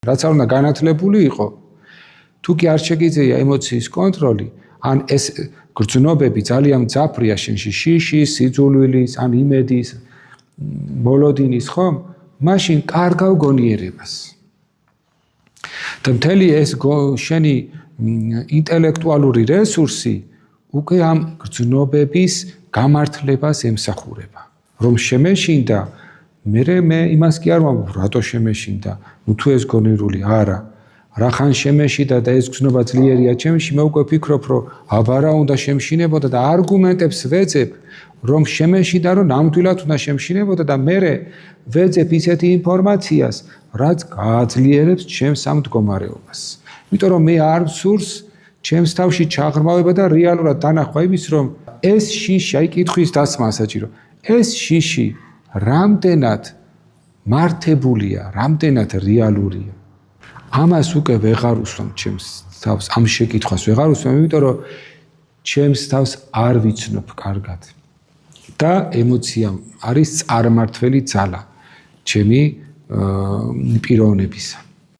რაც არ უნდა განათლებული იყო, თუ კი არ შეგიძლია ემოციის კონტროლი, ან ეს გრძნობები ძალიან მძაფრია შენში, შიშის, სიძულვილის, ან იმედის, მოლოდინის, ხომ? მაშინ კარგავ გონიერებას. და მთელი ეს შენი ინტელექტუალური რესურსი უკვე ამ გრძნობების გამართლებას ემსახურება. რომ შემეშინდა, მე იმას კი არ ვამბობ, რატო შემეშინდა, თუ ეს გონირული არა. რახან შემეშინდა და ეს გრძნობა ძლიერია ჩემში, მე უკვე ვფიქრობ, რომ აბარა უნდა შემშინებოდა და არგუმენტებს ვეძებ, რომ შემეშინდა, რომ ნამდვილად უნდა შემშინებოდა და მე ვეძებ ისეთი ინფორმაციას, რაც გააძლიერებს ჩემს ამ მდგომარეობას. იმიტომ რომ მე არ მსურს ჩემს თავში ჩაღრმავება და რეალურად დანახვა იმის, რომ ეს შიში, აი კითხვის დასმა საჭირო, ეს შიში რამდენად მართებულია, რამდენად რეალურია. ამას უკვე ვეღარ უსვამ ჩემს თავს, ამ შეკითხვას ვეღარ უსვამ, იმიტომ რომ ჩემს თავს არ ვიცნობ კარგად. და ემოცია არის წარმართველი ძალა ჩემი პიროვნებისა.